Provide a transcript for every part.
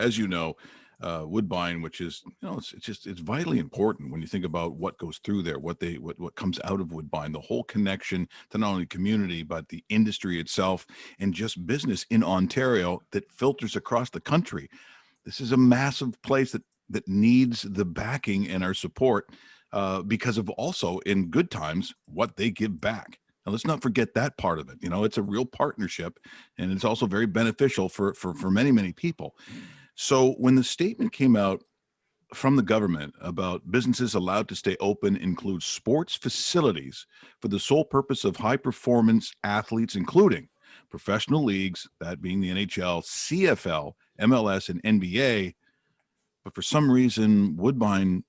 as you know, Woodbine, which is, it's vitally important when you think about what goes through there, what comes out of Woodbine, the whole connection to not only community, but the industry itself and just business in Ontario that filters across the country. This is a massive place that needs the backing and our support because of also in good times, what they give back. Now, let's not forget that part of it. It's a real partnership, and it's also very beneficial for many, many people. So when the statement came out from the government about businesses allowed to stay open include sports facilities for the sole purpose of high performance athletes, including professional leagues, that being the NHL, CFL, MLS, and NBA. But for some reason, Woodbine,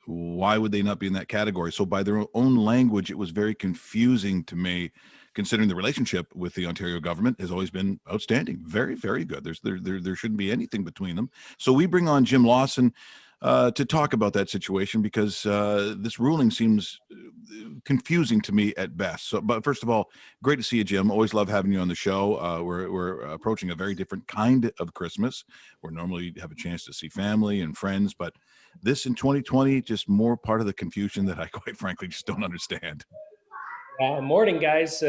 why would they not be in that category? So by their own language, it was very confusing to me, considering the relationship with the Ontario government has always been outstanding. Very, very good. There shouldn't be anything between them. So we bring on Jim Lawson to talk about that situation because this ruling seems confusing to me at best. So, but first of all, great to see you, Jim. Always love having you on the show. We're approaching a very different kind of Christmas. Where normally you have a chance to see family and friends, but this in 2020, just more part of the confusion that I quite frankly just don't understand. Morning, guys.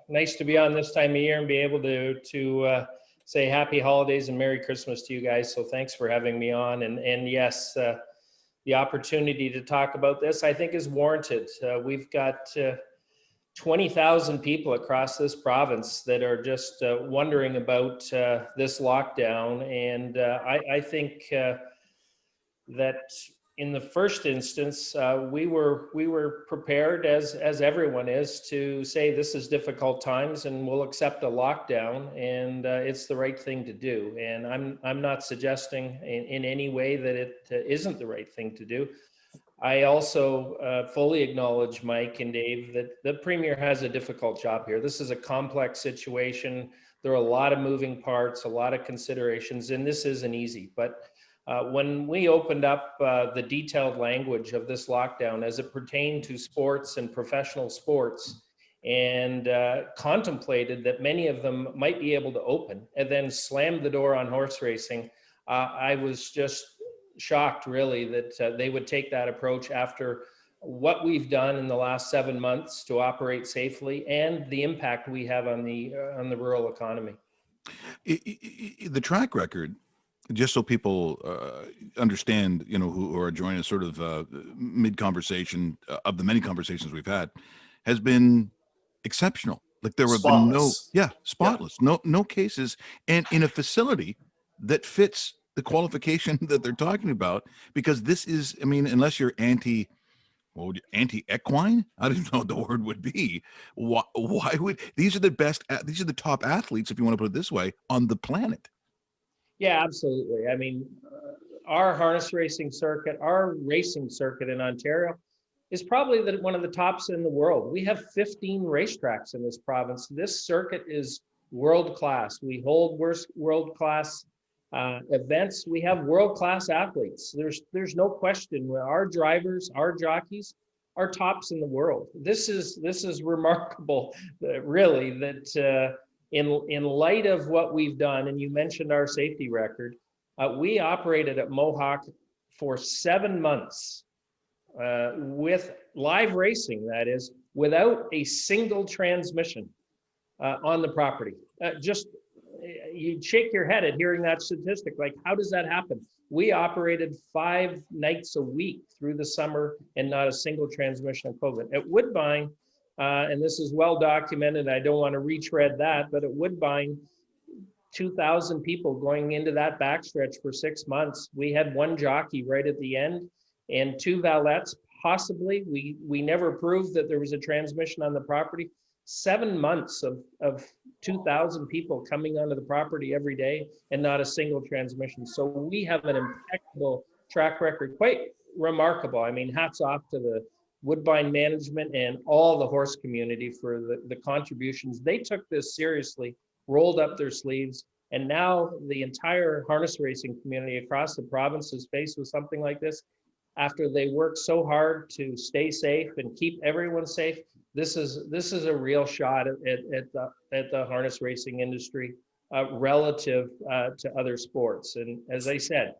Nice to be on this time of year and be able to say happy holidays and Merry Christmas to you guys. So thanks for having me on. And yes, the opportunity to talk about this, I think, is warranted. We've got 20,000 people across this province that are just wondering about this lockdown. And I think that in the first instance, we were prepared, as everyone is, to say this is difficult times and we'll accept a lockdown, and it's the right thing to do. And I'm not suggesting in any way that it isn't the right thing to do. I also fully acknowledge, Mike and Dave, that the Premier has a difficult job here. This is a complex situation. There are a lot of moving parts, a lot of considerations, and this isn't easy. But when we opened up the detailed language of this lockdown as it pertained to sports and professional sports, and contemplated that many of them might be able to open, and then slammed the door on horse racing, I was just shocked, really, that they would take that approach after what we've done in the last 7 months to operate safely and the impact we have on the rural economy. The track record, just so people understand, who are joining us sort of mid-conversation of the many conversations we've had, has been exceptional. Like there have been spotless, no cases, and in a facility that fits the qualification that they're talking about, because this is, unless you're anti-equine, I don't even know what the word would be. Why would these are the top athletes, if you want to put it this way, on the planet? Yeah, absolutely. Our harness racing circuit, our racing circuit in Ontario is probably one of the tops in the world. We have 15 racetracks in this province. This circuit is world-class. We hold world-class events. We have world-class athletes. There's no question. Our drivers, our jockeys are tops in the world. This is remarkable, really, that in light of what we've done, and you mentioned our safety record, we operated at Mohawk for 7 months with live racing, that is, without a single transmission on the property. You'd shake your head at hearing that statistic. Like, how does that happen? We operated 5 nights a week through the summer and not a single transmission of COVID. At Woodbine, and this is well documented, I don't want to retread that, but at Woodbine, 2,000 people going into that backstretch for 6 months. We had 1 jockey right at the end and 2 valets, possibly. We never proved that there was a transmission on the property. 7 months of 2,000 people coming onto the property every day and not a single transmission. So we have an impeccable track record, quite remarkable. Hats off to the Woodbine management and all the horse community for the contributions. They took this seriously, rolled up their sleeves, and now the entire harness racing community across the province is faced with something like this. After they worked so hard to stay safe and keep everyone safe, this is a real shot at the harness racing industry relative to other sports. And as I said,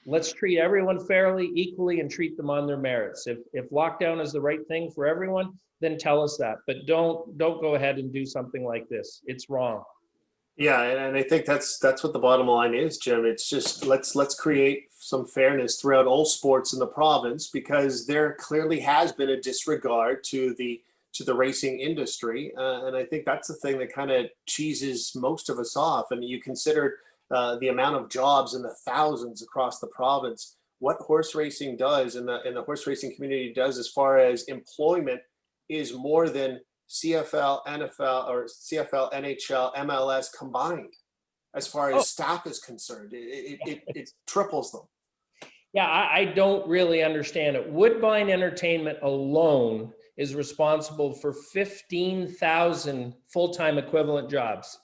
let's treat everyone fairly, equally, and treat them on their merits. If lockdown is the right thing for everyone, then tell us that. But don't go ahead and do something like this. It's wrong. Yeah, and I think that's what the bottom line is, Jim. It's just let's create some fairness throughout all sports in the province, because there clearly has been a disregard to the racing industry, and I think that's the thing that kind of cheeses most of us off. And you consider the amount of jobs in the thousands across the province, what horse racing does and the horse racing community does as far as employment is more than CFL, NFL, or CFL, NHL, MLS combined. As far as staff is concerned, it triples them. Yeah, I don't really understand it. Woodbine Entertainment alone is responsible for 15,000 full-time equivalent jobs.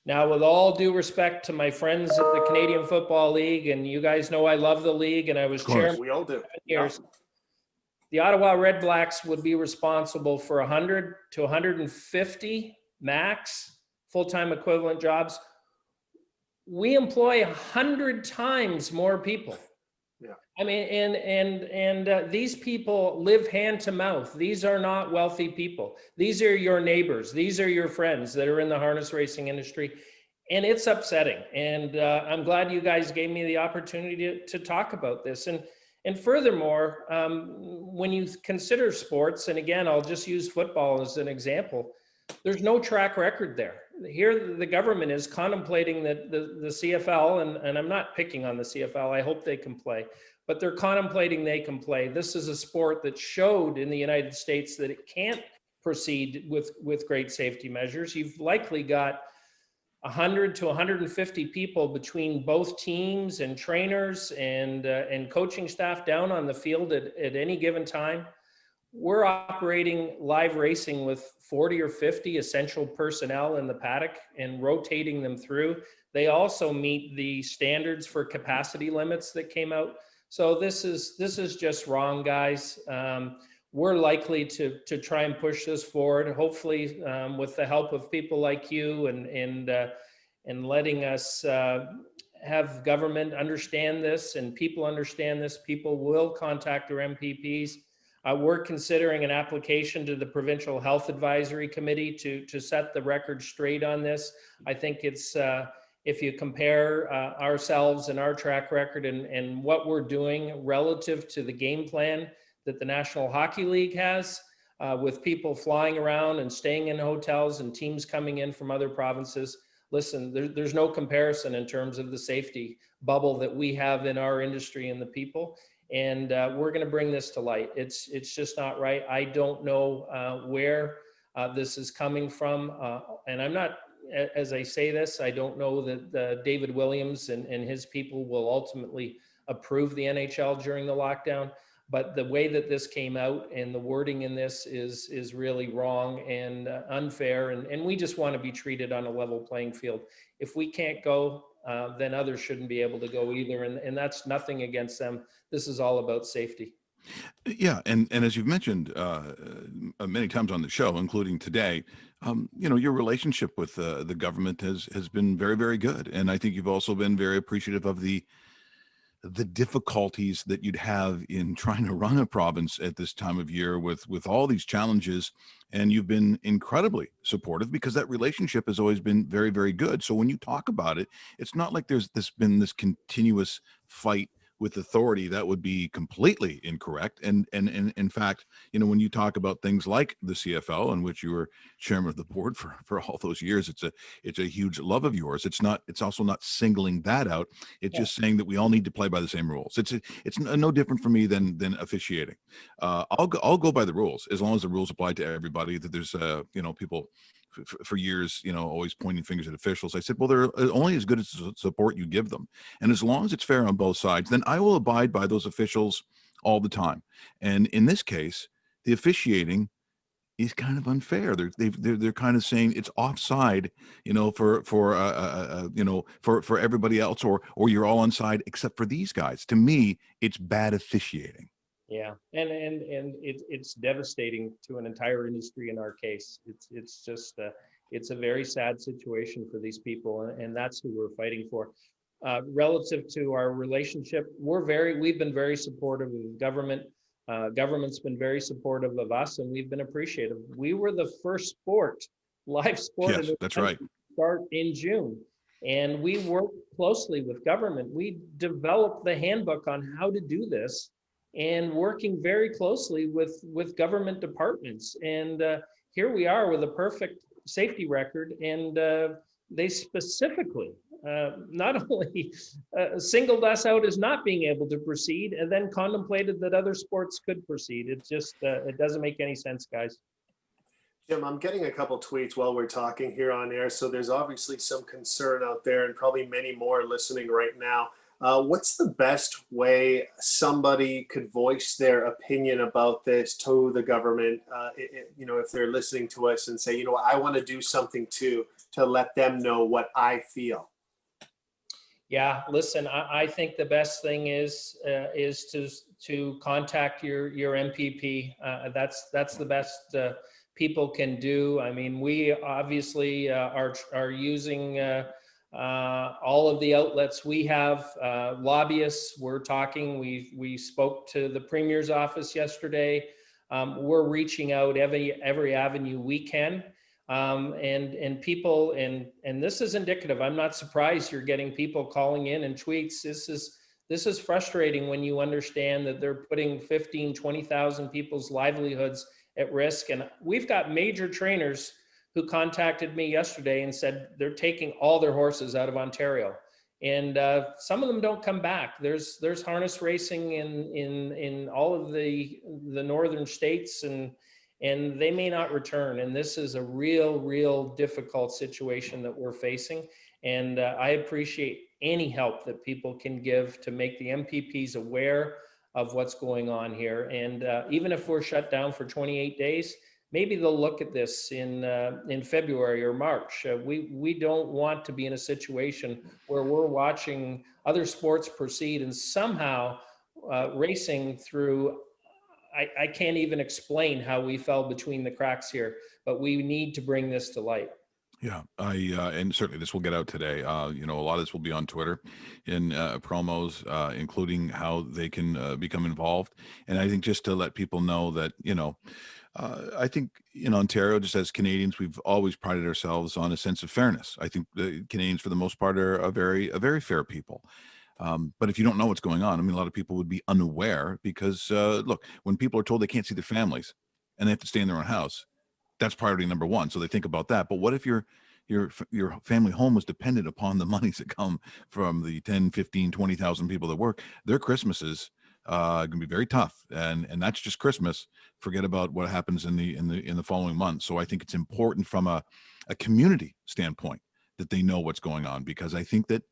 Now, with all due respect to my friends at the Canadian Football League, and you guys know I love the league, and I was chairman We all do. for 7 years. The Ottawa Red Blacks would be responsible for 100 to 150 max full-time equivalent jobs. We employ 100 times more people. Yeah. I mean, and these people live hand to mouth. These are not wealthy people. These are your neighbors. These are your friends that are in the harness racing industry. And it's upsetting. And I'm glad you guys gave me the opportunity to talk about this. And furthermore, when you consider sports, and again, I'll just use football as an example, there's no track record there. Here, the government is contemplating that the CFL, and I'm not picking on the CFL, I hope they can play, but they're contemplating they can play. This is a sport that showed in the United States that it can't proceed with great safety measures. You've likely got 100 to 150 people between both teams and trainers and coaching staff down on the field at any given time. We're operating live racing with 40 or 50 essential personnel in the paddock and rotating them through. They also meet the standards for capacity limits that came out. So this is just wrong, guys. We're likely to try and push this forward, hopefully with the help of people like you and letting us have government understand this and people understand this. People will contact their MPPs. We're considering an application to the Provincial Health Advisory Committee to set the record straight on this. I think it's, if you compare ourselves and our track record and what we're doing relative to the game plan that the National Hockey League has, with people flying around and staying in hotels and teams coming in from other provinces. Listen, there's no comparison in terms of the safety bubble that we have in our industry and the people. And we're going to bring this to light. It's just not right. I don't know where this is coming from. And I'm not, as I say this, I don't know that David Williams and his people will ultimately approve the NHL during the lockdown. But the way that this came out and the wording in this is really wrong and unfair. And we just want to be treated on a level playing field. If we can't go, then others shouldn't be able to go either. And that's nothing against them. This is all about safety. Yeah, and as you've mentioned many times on the show, including today, your relationship with the government has been very, very good. And I think you've also been very appreciative of the difficulties that you'd have in trying to run a province at this time of year with all these challenges. And you've been incredibly supportive because that relationship has always been very, very good. So when you talk about it, it's not like there's been this continuous fight with authority. That would be completely incorrect. And in fact, when you talk about things like the CFL, in which you were chairman of the board for all those years, it's a huge love of yours. It's also not singling that out. It's just saying that we all need to play by the same rules. It's no different for me than officiating. I'll go by the rules as long as the rules apply to everybody. That there's people for years, always pointing fingers at officials. I said, well, they're only as good as the support you give them. And as long as it's fair on both sides, then I will abide by those officials all the time. And in this case, the officiating is kind of unfair. They're kind of saying it's offside, for everybody else, or you're all onside except for these guys. To me, it's bad officiating. Yeah, and it's devastating to an entire industry. In our case, it's just It's a very sad situation for these people, and that's who we're fighting for. Relative to our relationship, we've been very supportive of government. Government's been very supportive of us, and we've been appreciative. We were the first live sport in Yes, this that's country right. to start in June. And we worked closely with government. We developed the handbook on how to do this, and working very closely with government departments. And here we are with a perfect safety record. And they specifically not only singled us out as not being able to proceed, and then contemplated that other sports could proceed. It just, it doesn't make any sense, guys. Jim, I'm getting a couple tweets while we're talking here on air, so there's obviously some concern out there, and probably many more listening right now. What's the best way somebody could voice their opinion about this to the government? If they're listening to us and say, I want to do something too, to let them know what I feel. Yeah, listen, I think the best thing is to contact your MPP. That's the best people can do. I mean, we obviously are using all of the outlets we have. Lobbyists, we're talking. We spoke to the Premier's office yesterday. We're reaching out every avenue we can. And people, and this is indicative. I'm not surprised you're getting people calling in and tweets. This is frustrating when you understand that they're putting 15, 20,000 people's livelihoods at risk. And we've got major trainers who contacted me yesterday and said they're taking all their horses out of Ontario. And some of them don't come back. There's harness racing in all of the northern states, and they may not return. And this is a real difficult situation that we're facing. And I appreciate any help that people can give to make the MPPs aware of what's going on here. And even if we're shut down for 28 days, maybe they'll look at this in February or March. We don't want to be in a situation where we're watching other sports proceed and somehow racing through. I can't even explain how we fell between the cracks here, but we need to bring this to light. Yeah, and certainly this will get out today. A lot of this will be on Twitter in promos, including how they can become involved. And I think just to let people know that, I think in Ontario, just as Canadians, we've always prided ourselves on a sense of fairness. I think the Canadians, for the most part, are a very fair people. But if you don't know what's going on, I mean, a lot of people would be unaware because, look, when people are told they can't see their families and they have to stay in their own house, that's priority number one. So they think about that. But what if your family home was dependent upon the monies that come from the 10, 15, 20,000 people that work? Their Christmases going to be very tough. And that's just Christmas. Forget about what happens in the following months. So I think it's important from a community standpoint that they know what's going on, because I think that,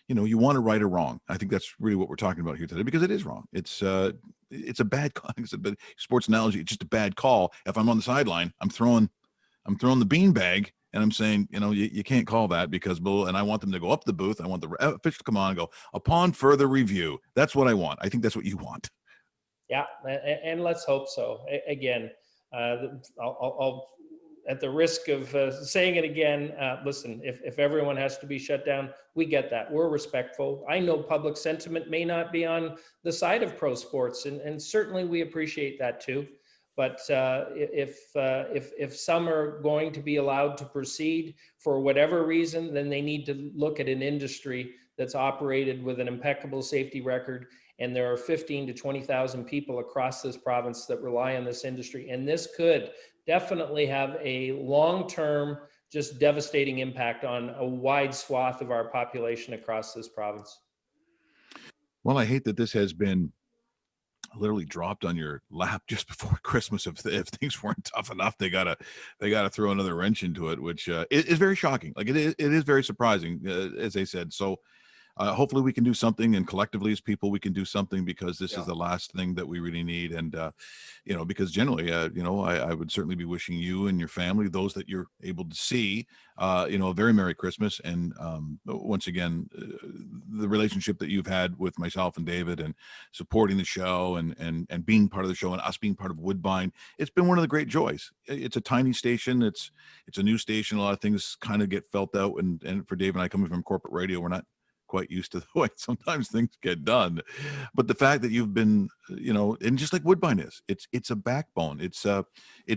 you want to right or wrong. I think that's really what we're talking about here today, because it is wrong. It's a bad call. It's a bad sports analogy. It's just a bad call. If I'm on the sideline, I'm throwing the bean bag and I'm saying, you can't call that because and I want them to go up the booth. I want the official to come on and go, upon further review. That's what I want. I think that's what you want. Yeah. And let's hope so. Again, I'll at the risk of saying it again, listen, if everyone has to be shut down, we get that. We're respectful. I know public sentiment may not be on the side of pro sports, and certainly we appreciate that too. But if some are going to be allowed to proceed for whatever reason, then they need to look at an industry that's operated with an impeccable safety record. And there are 15 to 20,000 people across this province that rely on this industry. And this could definitely have a long-term, just devastating impact on a wide swath of our population across this province. Well, I hate that this has been literally dropped on your lap just before Christmas. If things weren't tough enough, they gotta throw another wrench into it, which is very shocking. Like it is very surprising, as they said. So hopefully we can do something, and collectively as people, we can do something, because this Yeah. is the last thing that we really need. And, because generally, I would certainly be wishing you and your family, those that you're able to see, a very Merry Christmas. And once again, the relationship that you've had with myself and David, and supporting the show, and being part of the show, and us being part of Woodbine, it's been one of the great joys. It's a tiny station. It's a new station. A lot of things kind of get felt out. And for Dave and I, coming from corporate radio, we're not quite used to the way sometimes things get done. But the fact that you've been, and just like Woodbine is, it's a backbone. It's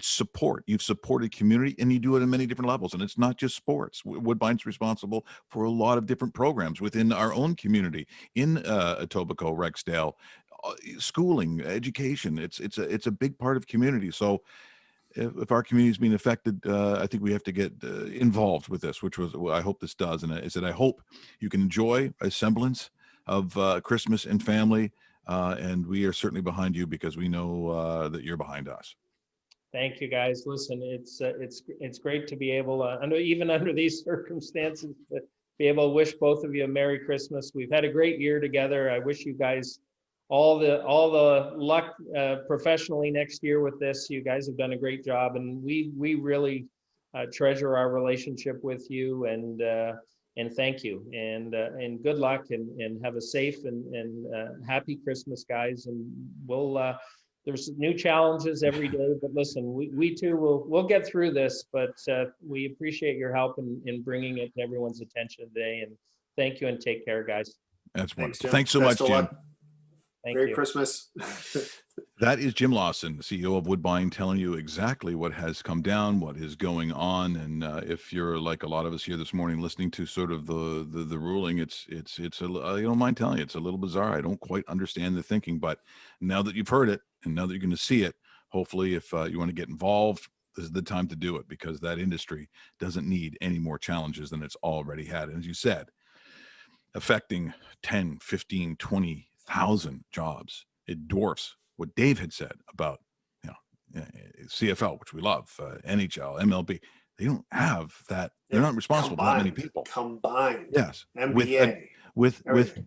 support. You've supported community, and you do it in many different levels. And it's not just sports. Woodbine's responsible for a lot of different programs within our own community in Etobicoke, Rexdale, schooling, education. It's a big part of community. So if our community is being affected, I think we have to get involved with this, which was what I hope this does. And I said, I hope you can enjoy a semblance of Christmas and family. And we are certainly behind you, because we know that you're behind us. Thank you, guys. Listen, it's great to be able, even under these circumstances, to be able to wish both of you a Merry Christmas. We've had a great year together. I wish you guys all the luck professionally next year with this. You guys have done a great job, and we really treasure our relationship with you, and thank you, and good luck, and have a safe and happy Christmas, guys. And there's new challenges every day, but listen, we too we'll get through this, but we appreciate your help in bringing it to everyone's attention today. And thank you, and take care, guys. That's Thanks, wonderful. Jim. Thanks so Best much, of Jim. luck. Thank Merry you. Christmas. That is Jim Lawson, the CEO of Woodbine, telling you exactly what has come down, what is going on. And if you're like a lot of us here this morning, listening to sort of the ruling, it's I don't mind telling you, it's a little bizarre. I don't quite understand the thinking, but now that you've heard it, and now that you're going to see it, hopefully, if you want to get involved, this is the time to do it, because that industry doesn't need any more challenges than it's already had. And as you said, affecting 10, 15, 20,000 jobs. It dwarfs what Dave had said about, CFL, which we love, NHL, MLB. They don't have that. They're not responsible for that many people. Combined. Yes. NBA. With Everything.